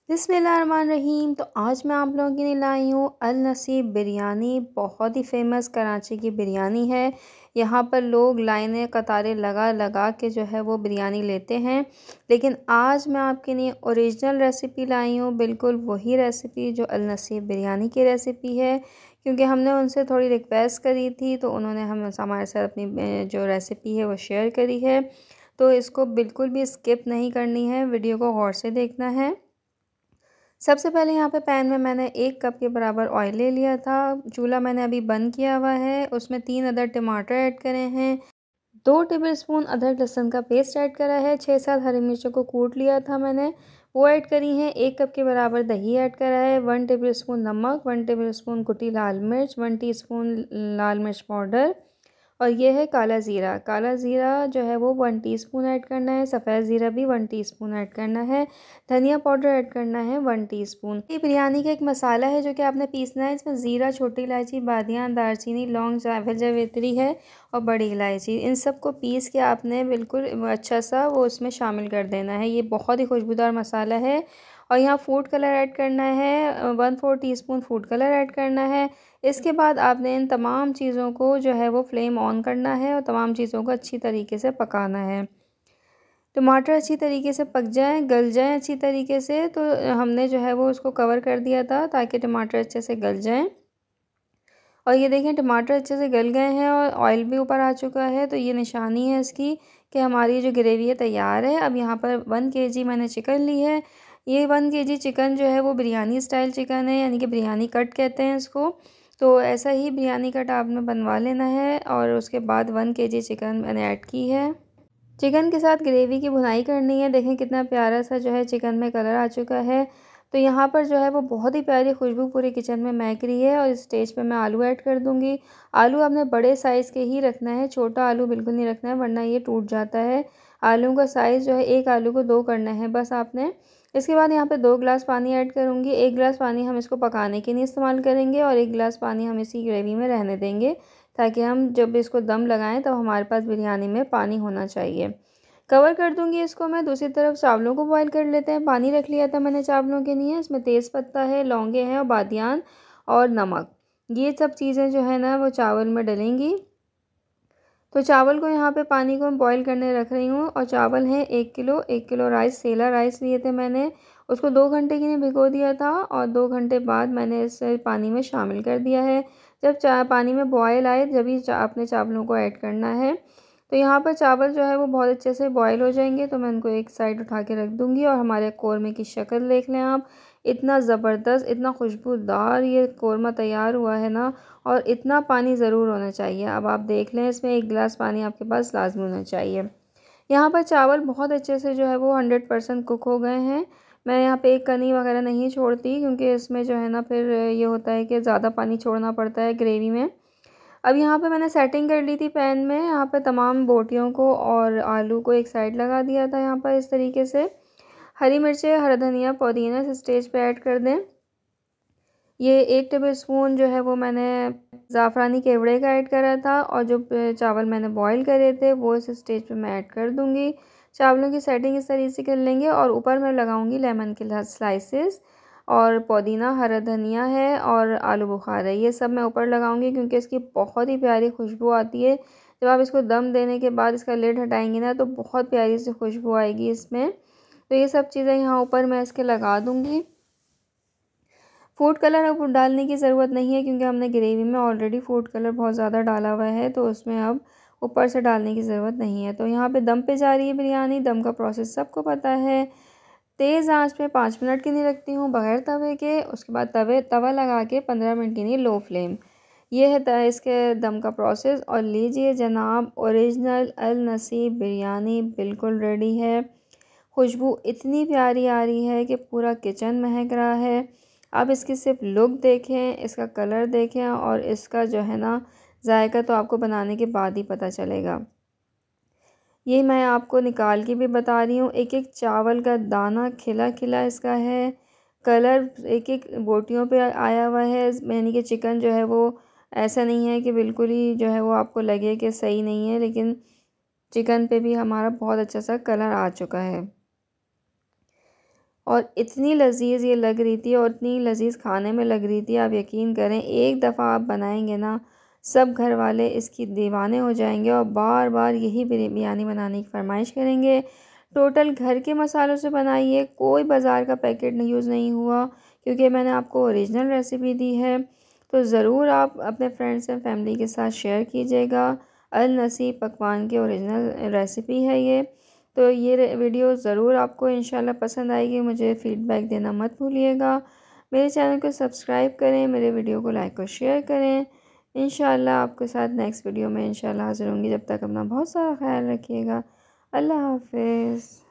बिस्मिल्लाहिर्रहमानिर्रहीम। तो आज मैं आप लोगों के लिए लाई हूँ अल नसीब बिरयानी। बहुत ही फ़ेमस कराची की बिरयानी है। यहाँ पर लोग लाइनें कतारें लगा लगा के जो है वो बिरयानी लेते हैं। लेकिन आज मैं आपके लिए ओरिजिनल रेसिपी लाई हूँ, बिल्कुल वही रेसिपी जो अल नसीब बिरयानी की रेसिपी है। क्योंकि हमने उनसे थोड़ी रिक्वेस्ट करी थी तो उन्होंने हमारे साथ अपनी जो रेसिपी है वो शेयर करी है। तो इसको बिल्कुल भी स्किप नहीं करनी है, वीडियो को गौर से देखना है। सबसे पहले यहाँ पे पैन में मैंने 1 कप के बराबर ऑयल ले लिया था। चूल्हा मैंने अभी बंद किया हुआ है। उसमें 3 अदद टमाटर ऐड करे हैं, 2 टेबलस्पून अदरक लहसुन का पेस्ट ऐड करा है, 6-7 हरी मिर्चों को कूट लिया था मैंने, वो ऐड करी हैं। 1 कप के बराबर दही ऐड करा है, 1 टेबलस्पून नमक, 1 टेबलस्पून कुटी लाल मिर्च, 1 टीस्पून लाल मिर्च पाउडर और ये है काला ज़ीरा। काला ज़ीरा जो है वो 1 टीस्पून ऐड करना है। सफ़ेद ज़ीरा भी 1 टीस्पून ऐड करना है। धनिया पाउडर ऐड करना है 1 टीस्पून। ये बिरयानी का एक मसाला है जो कि आपने पीसना है। इसमें ज़ीरा, छोटी इलायची, बादियान, दालचीनी, लौंग, जावित्र जावित्री है और बड़ी इलायची, इन सब को पीस के आपने बिल्कुल अच्छा सा वो उसमें शामिल कर देना है। ये बहुत ही खुशबूदार मसाला है। और यहाँ फूड कलर ऐड करना है, 1/4 टीस्पून फूड कलर ऐड करना है। इसके बाद आपने इन तमाम चीज़ों को जो है वो फ्लेम ऑन करना है और तमाम चीज़ों को अच्छी तरीके से पकाना है। टमाटर अच्छी तरीके से पक जाएँ, गल जाएँ अच्छी तरीके से। तो हमने जो है वो उसको कवर कर दिया था ताकि टमाटर अच्छे से गल जाएँ। और ये देखें टमाटर अच्छे से गल गए हैं और ऑयल भी ऊपर आ चुका है। तो ये निशानी है इसकी कि हमारी जो ग्रेवी है तैयार है। अब यहाँ पर 1 केजी मैंने चिकन ली है। ये 1 केजी चिकन जो है वो बिरयानी स्टाइल चिकन है, यानी कि बिरयानी कट कहते हैं इसको। तो ऐसा ही बिरयानी कट आपने बनवा लेना है और उसके बाद 1 केजी चिकन मैंने ऐड की है। चिकन के साथ ग्रेवी की भुनाई करनी है। देखें कितना प्यारा सा जो है चिकन में कलर आ चुका है। तो यहाँ पर जो है वो बहुत ही प्यारी खुशबू पूरे किचन में महक रही है। और इस स्टेज पे मैं आलू ऐड कर दूँगी। आलू आपने बड़े साइज़ के ही रखना है, छोटा आलू बिल्कुल नहीं रखना है वरना ये टूट जाता है। आलू का साइज़ जो है 1 आलू को 2 करना है बस आपने। इसके बाद यहाँ पे 2 गिलास पानी ऐड करूँगी। 1 गिलास पानी हम इसको पकाने के लिए इस्तेमाल करेंगे और 1 गिलास पानी हम इसी ग्रेवी में रहने देंगे, ताकि हम जब इसको दम लगाएं तब हमारे पास बिरयानी में पानी होना चाहिए। कवर कर दूंगी इसको मैं। दूसरी तरफ चावलों को बॉईल कर लेते हैं। पानी रख लिया था मैंने चावलों के लिए। इसमें तेज़ पत्ता है, लौंगे हैं और बादियान और नमक, ये सब चीज़ें जो है ना वो चावल में डलेंगी। तो चावल को यहाँ पे पानी को बॉईल करने रख रही हूँ। और चावल हैं 1 किलो। 1 किलो राइस, सेला राइस लिए थे मैंने, उसको 2 घंटे के लिए भिगो दिया था और 2 घंटे बाद मैंने इसे पानी में शामिल कर दिया है। जब पानी में बॉयल आए जभी आपने चावलों को ऐड करना है। तो यहाँ पर चावल जो है वो बहुत अच्छे से बॉयल हो जाएंगे तो मैं उनको एक साइड उठा के रख दूँगी। और हमारे कौरमे की शक्ल देख लें आप, इतना ज़बरदस्त, इतना खुशबूदार ये कौरमा तैयार हुआ है ना। और इतना पानी ज़रूर होना चाहिए। अब आप देख लें, इसमें 1 गिलास पानी आपके पास लाजमी होना चाहिए। यहाँ पर चावल बहुत अच्छे से जो है वो 100% कुक हो गए हैं। मैं यहाँ पे एक कनी वगैरह नहीं छोड़ती, क्योंकि इसमें जो है ना फिर ये होता है कि ज़्यादा पानी छोड़ना पड़ता है ग्रेवी में। अब यहाँ पे मैंने सेटिंग कर ली थी पैन में। यहाँ पे तमाम बोटियों को और आलू को एक साइड लगा दिया था यहाँ पर इस तरीके से। हरी मिर्चें, हरा धनिया, पुदीना इस स्टेज पे ऐड कर दें। ये 1 टेबलस्पून जो है वो मैंने ज़ाफ़रानी केवड़े का ऐड करा था और जो चावल मैंने बॉईल करे थे वो इस स्टेज पे मैं ऐड कर दूँगी। चावलों की सेटिंग इस तरीके से कर लेंगे और ऊपर मैं लगाऊंगी लेमन के स्लाइसेस और पुदीना, हरा धनिया है और आलू बुखारा है, ये सब मैं ऊपर लगाऊंगी क्योंकि इसकी बहुत ही प्यारी खुशबू आती है। जब आप इसको दम देने के बाद इसका लिड हटाएंगे ना तो बहुत प्यारी सी खुशबू आएगी इसमें। तो ये सब चीज़ें यहाँ ऊपर मैं इसके लगा दूँगी। फूड कलर अब डालने की ज़रूरत नहीं है क्योंकि हमने ग्रेवी में ऑलरेडी फूड कलर बहुत ज़्यादा डाला हुआ है, तो उसमें अब ऊपर से डालने की ज़रूरत नहीं है। तो यहाँ पे दम पे जा रही है बिरयानी। दम का प्रोसेस सबको पता है। तेज़ आंच पे 5 मिनट के लिए रखती हूँ बग़ैर तवे के। उसके बाद तवा लगा के 15 मिनट के लिए लो फ्लेम। ये है इसके दम का प्रोसेस। और लीजिए जनाब, ओरिजिनल अल नसीब बिरयानी बिल्कुल रेडी है। खुशबू इतनी प्यारी आ रही है कि पूरा किचन महक रहा है। आप इसकी सिर्फ लुक देखें, इसका कलर देखें और इसका जो है ना जायका तो आपको बनाने के बाद ही पता चलेगा। ये मैं आपको निकाल के भी बता रही हूँ, एक एक चावल का दाना खिला खिला इसका है। कलर एक एक बोटियों पे आया हुआ है, यानी कि चिकन जो है वो ऐसा नहीं है कि बिल्कुल ही जो है वो आपको लगे कि सही नहीं है, लेकिन चिकन पे भी हमारा बहुत अच्छा सा कलर आ चुका है। और इतनी लजीज़ ये लग रही थी और इतनी लजीज़ खाने में लग रही थी, आप यकीन करें एक दफ़ा आप बनाएंगे ना, सब घर वाले इसकी दीवाने हो जाएंगे और बार बार यही बिरयानी बनाने की फरमाइश करेंगे। टोटल घर के मसालों से बनाई है, कोई बाज़ार का पैकेट नहीं यूज़ नहीं हुआ, क्योंकि मैंने आपको ओरिजिनल रेसिपी दी है। तो ज़रूर आप अपने फ्रेंड्स एंड फैमिली के साथ शेयर कीजिएगा। अल नसीब पकवान की ओरिजिनल रेसिपी है ये। तो ये वीडियो ज़रूर आपको इंशाल्लाह पसंद आएगी। मुझे फ़ीडबैक देना मत भूलिएगा। मेरे चैनल को सब्सक्राइब करें, मेरे वीडियो को लाइक और शेयर करें। इंशाल्लाह आपके साथ नेक्स्ट वीडियो में इंशाल्लाह हाज़िर होंगी। जब तक अपना बहुत सारा ख्याल रखिएगा। अल्लाह हाफ़िज़।